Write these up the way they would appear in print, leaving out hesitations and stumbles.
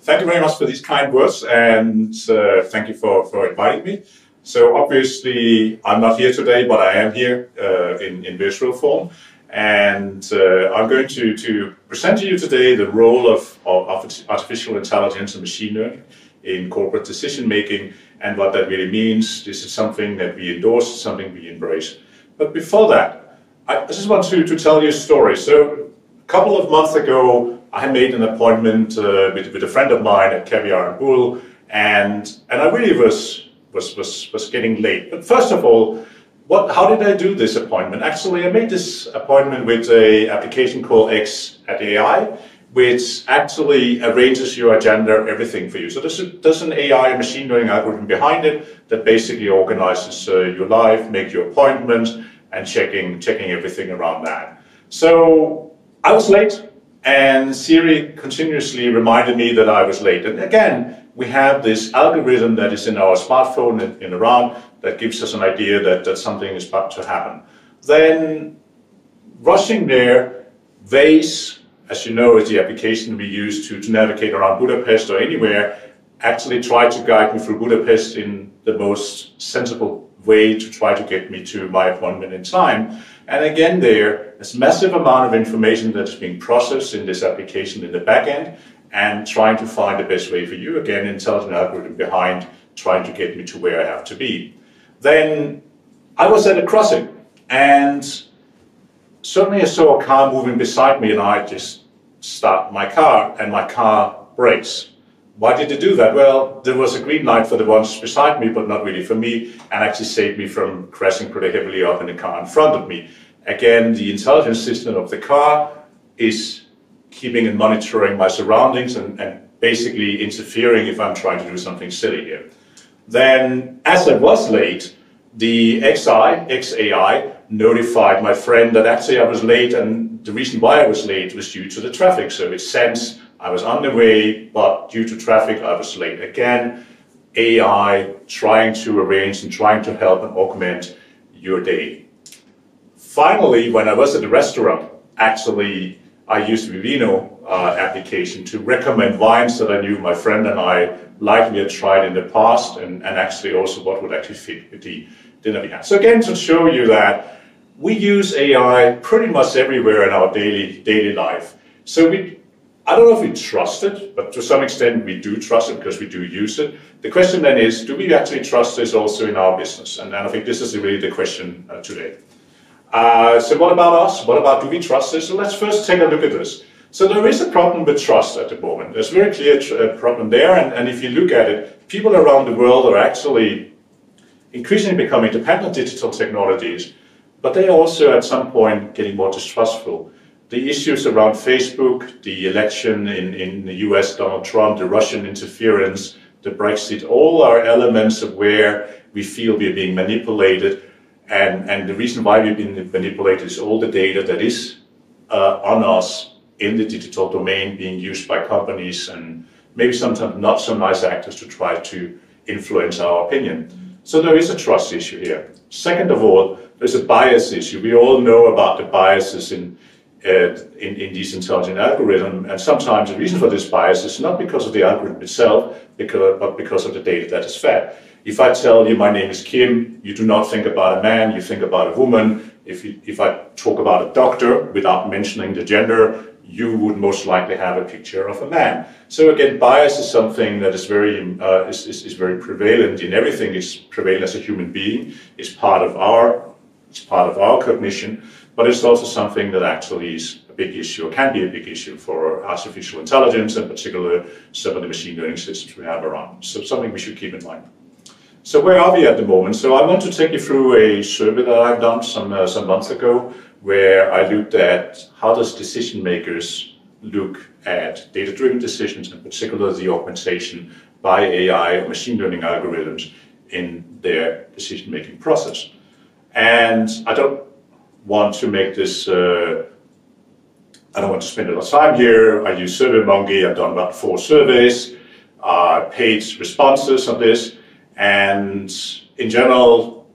Thank you very much for these kind words, and thank you for inviting me. So obviously, I'm not here today, but I am here in virtual form. And I'm going to present to you today the role of artificial intelligence and machine learning in corporate decision making and what that really means. This is something that we endorse, something we embrace. But before that, I just want to tell you a story. So a couple of months ago, I made an appointment with a friend of mine at Caviar and Bull, and I really was getting late. But first of all, how did I do this appointment? Actually, I made this appointment with an application called X@AI, which actually arranges your agenda, everything for you. So there's an AI, machine learning algorithm behind it that basically organizes your life, make your appointments, and checking everything around that. So I was late, and Siri continuously reminded me that I was late. And again, we have this algorithm that is in our smartphone and around that gives us an idea that something is about to happen. Then, rushing there, Waze, as you know, is the application we use to navigate around Budapest or anywhere, actually tried to guide me through Budapest in the most sensible way to try to get me to my appointment in time. And again there's a massive amount of information that is being processed in this application in the back end and trying to find the best way for you. Again, intelligent algorithm behind trying to get me to where I have to be. Then I was at a crossing and suddenly I saw a car moving beside me and I just stopped my car and my car brakes. Why did it do that? Well, there was a green light for the ones beside me, but not really for me, and actually saved me from crashing pretty heavily up in the car in front of me. Again, the intelligence system of the car is keeping and monitoring my surroundings and basically interfering if I'm trying to do something silly here. Then, as I was late, the XAI notified my friend that actually I was late, and the reason why I was late was due to the traffic. So it sensed I was on the way, but due to traffic, I was late. Again, AI trying to arrange and trying to help and augment your day. Finally, when I was at the restaurant, actually, I used the Vivino application to recommend wines that I knew my friend and I likely had tried in the past, and actually also what would actually fit with the dinner we had. So again, to show you that we use AI pretty much everywhere in our daily life. So I don't know if we trust it, but to some extent we do trust it because we do use it. The question then is, do we actually trust this also in our business? And I think this is really the question today. So what about us? What about, do we trust this? So let's first take a look at this. So there is a problem with trust at the moment. There's a very clear problem there, and if you look at it, people around the world are actually increasingly becoming dependent on digital technologies, but they are also at some point getting more distrustful. The issues around Facebook, the election in the US, Donald Trump, the Russian interference, the Brexit, all are elements of where we feel we're being manipulated. And the reason why we've been manipulated is all the data that is on us in the digital domain being used by companies and maybe sometimes not so nice actors to try to influence our opinion. So there is a trust issue here. Second of all, there's a bias issue. We all know about the biases in these intelligent algorithms, and sometimes the reason for this bias is not because of the algorithm itself, but because of the data that is fed. If I tell you my name is Kim, you do not think about a man, you think about a woman. If I talk about a doctor without mentioning the gender, you would most likely have a picture of a man. So again, bias is something that is very prevalent in everything. It's prevalent as a human being. It's part of our cognition. But it's also something that actually is a big issue, or can be a big issue for artificial intelligence, and particularly some of the machine learning systems we have around. So something we should keep in mind. So where are we at the moment? So I want to take you through a survey that I've done some months ago, where I looked at how does decision makers look at data-driven decisions, in particular the augmentation by AI or machine learning algorithms in their decision-making process. And I don't want to make this, I don't want to spend a lot of time here. I use SurveyMonkey. I've done about 4 surveys, paid responses on this, and in general,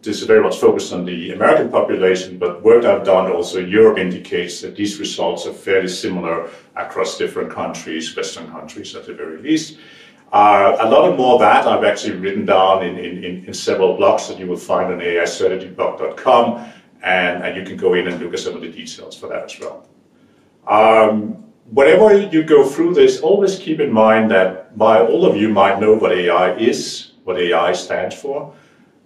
this is very much focused on the American population, but work I've done also in Europe indicates that these results are fairly similar across different countries, Western countries at the very least. A lot of more of that I've actually written down in several blogs that you will find on AIstrategyblog.com, and you can go in and look at some of the details for that as well. Whenever you go through this, always keep in mind that all of you might know what AI is, what AI stands for.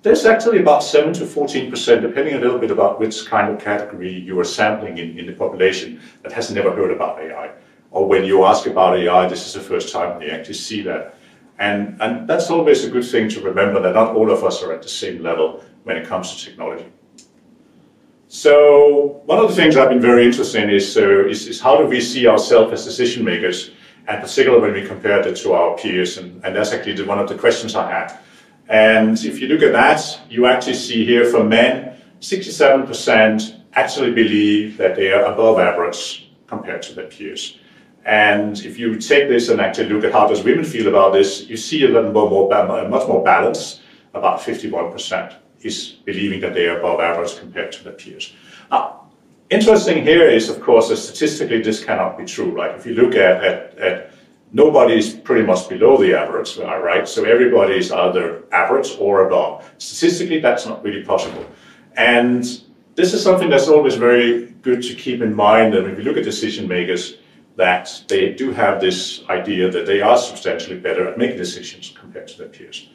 There's actually about 7 to 14%, depending a little bit about which kind of category you are sampling in the population, that has never heard about AI. Or when you ask about AI, this is the first time they actually see that. And that's always a good thing to remember, that not all of us are at the same level when it comes to technology. So one of the things I've been very interested in is how do we see ourselves as decision makers, and particularly when we compare it to our peers, and that's actually one of the questions I had. And if you look at that, you actually see here for men, 67% actually believe that they are above average compared to their peers. And if you take this and actually look at how does women feel about this, you see a little much more balance. About 51% is believing that they are above average compared to their peers. Now, interesting here is, of course, that statistically this cannot be true. Like if you look at nobody is pretty much below the average, right? So everybody is either average or above. Statistically, that's not really possible. And this is something that's always very good to keep in mind. And if you look at decision makers, that they do have this idea that they are substantially better at making decisions compared to their peers.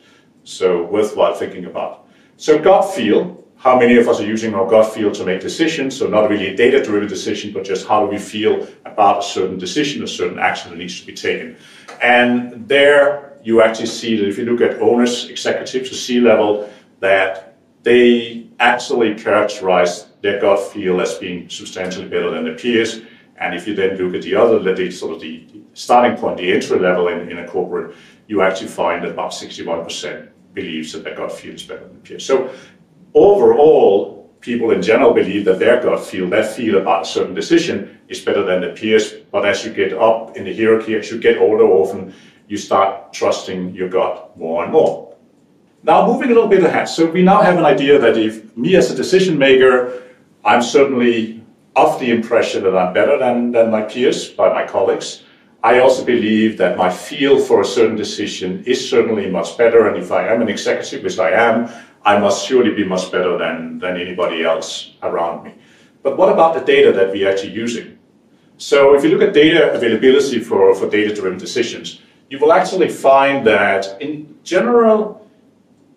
So worthwhile thinking about. So gut feel, how many of us are using our gut feel to make decisions? So not really a data-driven decision, but just how do we feel about a certain decision, a certain action that needs to be taken. And there you actually see that if you look at owners, executives, or C-level, that they actually characterize their gut feel as being substantially better than their peers. And if you then look at the other, the starting point, the entry level in a corporate, you actually find that about 61% believes that their gut feel is better than peers. So overall, people in general believe that their gut feel, that feel about a certain decision is better than the peers. But as you get up in the hierarchy, as you get older, often you start trusting your gut more and more. Now, moving a little bit ahead. So we now have an idea that if me as a decision maker, I'm certainly of the impression that I'm better than my peers, by my colleagues. I also believe that my feel for a certain decision is certainly much better, and if I am an executive, which I am, I must surely be much better than anybody else around me. But what about the data that we're actually using? So if you look at data availability for data-driven decisions, you will actually find that in general,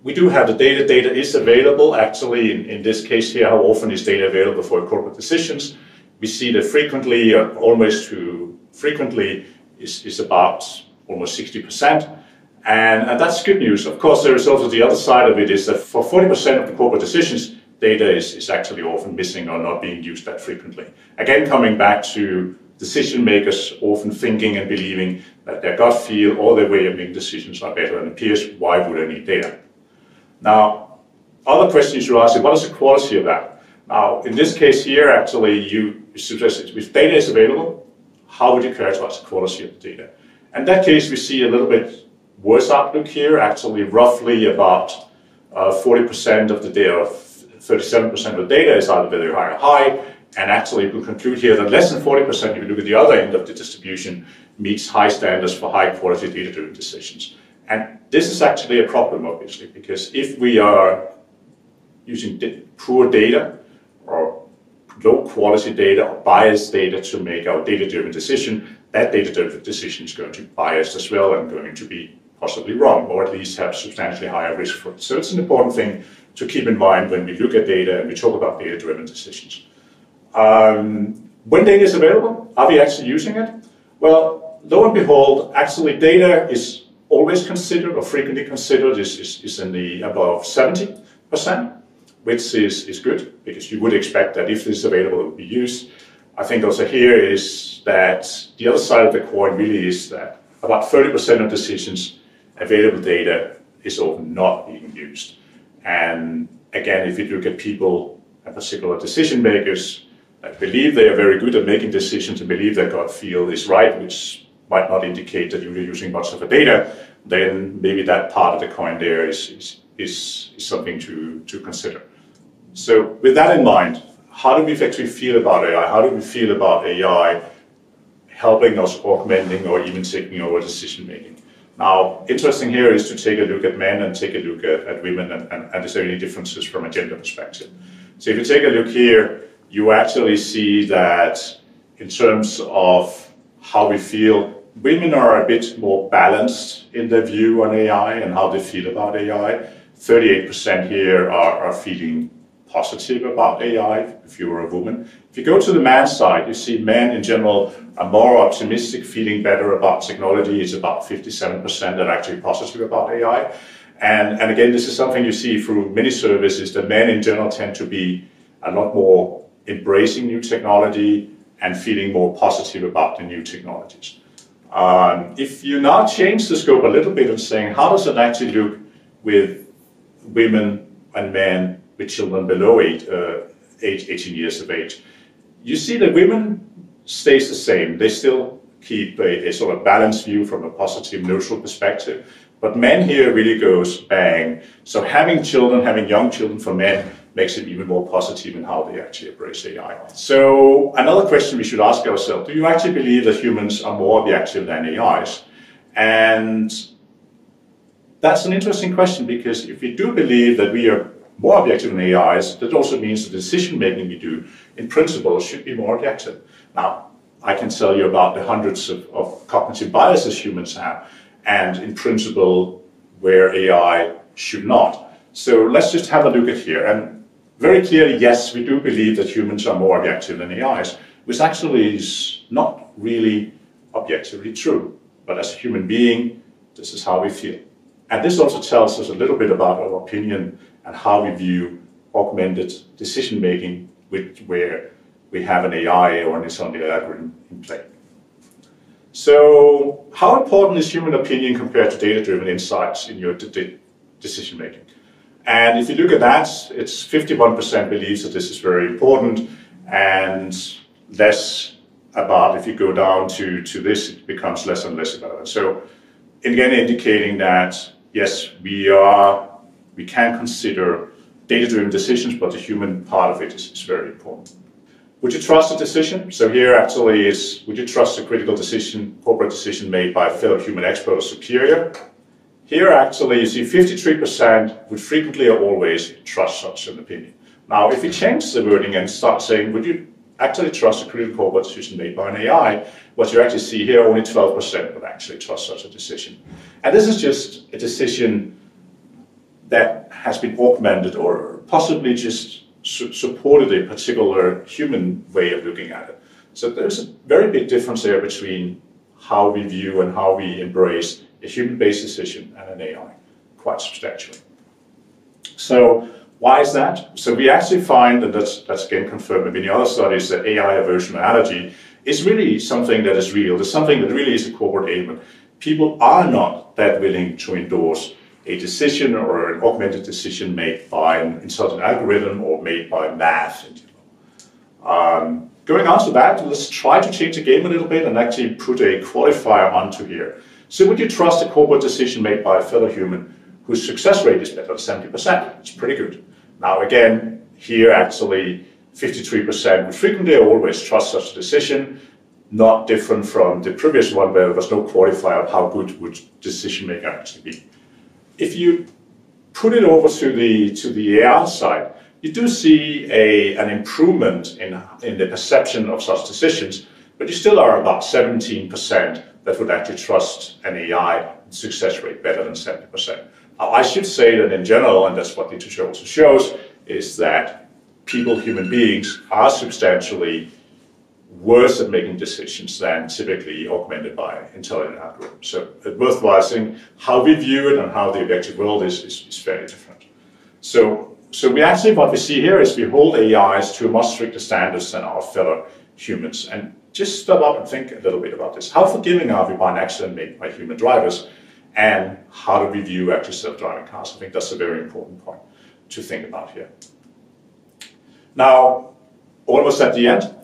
we do have the data. Data is available. Actually, in this case here, how often is data available for corporate decisions? We see that frequently, almost too frequently, is about almost 60%. And that's good news. Of course, there is also the other side of it is that for 40% of the corporate decisions, data is actually often missing or not being used that frequently. Again, coming back to decision makers often thinking and believing that their gut feel or their way of making decisions are better than peers. Why would I need data? Now, other questions you ask is, what is the quality of that? Now, in this case here, actually, you suggest if data is available, how would you characterize the quality of the data? In that case, we see a little bit worse outlook here. Actually, roughly about 40% of the data, 37% of the data is either very high or high. And actually, we conclude here that less than 40%, if you look at the other end of the distribution, meets high standards for high quality data-driven decisions. And this is actually a problem, obviously, because if we are using poor data or low quality data or biased data to make our data-driven decision, that data-driven decision is going to be biased as well and going to be possibly wrong, or at least have substantially higher risk for it. So it's an important thing to keep in mind when we look at data and we talk about data-driven decisions. When data is available, are we actually using it? Well, lo and behold, actually data is always considered or frequently considered is in the above 70%, which is good because you would expect that if this is available, it would be used. I think also here is that the other side of the coin really is that about 30% of decisions, available data is often not being used. And again, if you look at people, in particular decision makers, that believe they are very good at making decisions and believe their gut feel is right, which might not indicate that you're using much of the data, then maybe that part of the coin there is is something to consider. So with that in mind, how do we actually feel about AI? How do we feel about AI helping us, augmenting, or even taking over decision making? Now, interesting here is to take a look at men and take a look at women, and is there any differences from a gender perspective? So if you take a look here, you actually see that in terms of how we feel, women are a bit more balanced in their view on AI and how they feel about AI. 38% here are feeling positive about AI, if you were a woman. If you go to the man's side, you see men in general are more optimistic, feeling better about technology. It's about 57% that are actually positive about AI. And again, this is something you see through many surveys, that men in general tend to be a lot more embracing new technology and feeling more positive about the new technologies. If you now change the scope a little bit and saying, how does it actually look with women and men with children below 18 years of age? You see that women stays the same. They still keep a sort of balanced view from a positive, neutral perspective. But men here really goes bang. So having children, having young children for men makes it even more positive in how they actually embrace AI. So another question we should ask ourselves, do you actually believe that humans are more objective than AIs? And that's an interesting question, because if we do believe that we are more objective than AIs, that also means the decision making we do, in principle, should be more objective. Now, I can tell you about the hundreds of cognitive biases humans have, and in principle, where AI should not. So let's just have a look at here. And very clearly, yes, we do believe that humans are more objective than AIs, which actually is not really objectively true. But as a human being, this is how we feel. And this also tells us a little bit about our opinion and how we view augmented decision making, where we have an AI or an insomnia algorithm in play. So how important is human opinion compared to data-driven insights in your decision making? And if you look at that, it's 51% believes that this is very important, and less about, if you go down to this, it becomes less and less about it. So again, indicating that yes, we can consider data-driven decisions, but the human part of it is very important. Would you trust a decision? So here actually is, would you trust a critical decision, corporate decision made by a fellow human expert or superior? Here actually you see 53% would frequently or always trust such an opinion. Now if you change the wording and start saying, would you actually trust a critical corporate decision made by an AI, what you actually see here, only 12% would actually trust such a decision. And this is just a decision that has been augmented or possibly just supported a particular human way of looking at it. So there's a very big difference there between how we view and how we embrace a human-based decision and an AI, quite substantially. So why is that? So we actually find, and that's again confirmed in many other studies, that AI aversion or allergy is really something that is real. It's something that really is a corporate ailment. People are not that willing to endorse a decision or an augmented decision made by an intelligent algorithm or made by math. Going on to that, let's try to change the game a little bit and actually put a qualifier onto here. So would you trust a corporate decision made by a fellow human whose success rate is better than 70%? It's pretty good. Now again, here actually 53% would frequently or always trust such a decision, not different from the previous one where there was no qualifier of how good would decision maker actually be. If you put it over to the AI side, you do see an improvement in the perception of such decisions, but you still are about 17% that would actually trust an AI success rate better than 70%. Now, I should say that in general, and that's what literature also shows, is that people, human beings, are substantially worse at making decisions than typically augmented by intelligent algorithms. So it's worthwhile saying how we view it and how the objective world is very different. So we actually, what we see here is we hold AIs to much stricter standards than our fellow humans. And just stop up and think a little bit about this. How forgiving are we by an accident made by human drivers? And how do we view actually self-driving cars? I think that's a very important point to think about here. Now, almost at the end,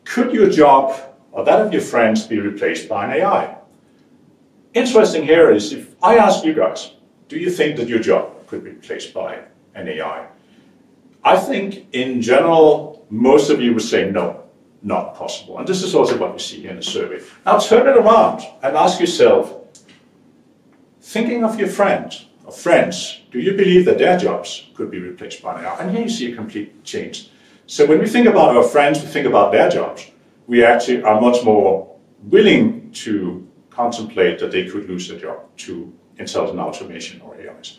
could your job or that of your friends be replaced by an AI? Interesting here is, if I ask you guys, do you think that your job could be replaced by an AI. I think in general, most of you would say no, not possible. And this is also what we see in the survey. Now turn it around and ask yourself, thinking of your friends, do you believe that their jobs could be replaced by AI? And here you see a complete change. So when we think about our friends, we think about their jobs, we actually are much more willing to contemplate that they could lose their job to intelligent automation or AIs.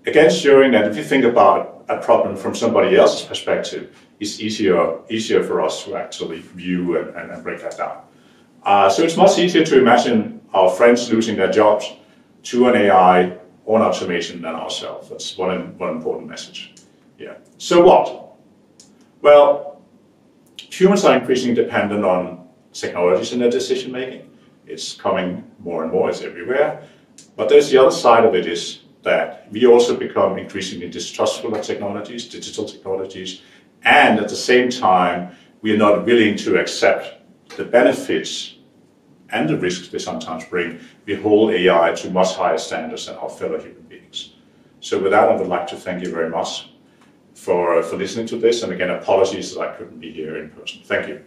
Again, showing that if you think about a problem from somebody else's perspective, it's easier for us to actually view and break that down. So it's much easier to imagine our friends losing their jobs to an AI or an automation than ourselves. That's one important message. Yeah. So what? Well, humans are increasingly dependent on technologies in their decision making. It's coming more and more, it's everywhere. But there's the other side of it is that we also become increasingly distrustful of technologies, digital technologies, and at the same time, we are not willing to accept the benefits and the risks they sometimes bring. We hold AI to much higher standards than our fellow human beings. So with that, I would like to thank you very much for listening to this, and again, apologies that I couldn't be here in person. Thank you.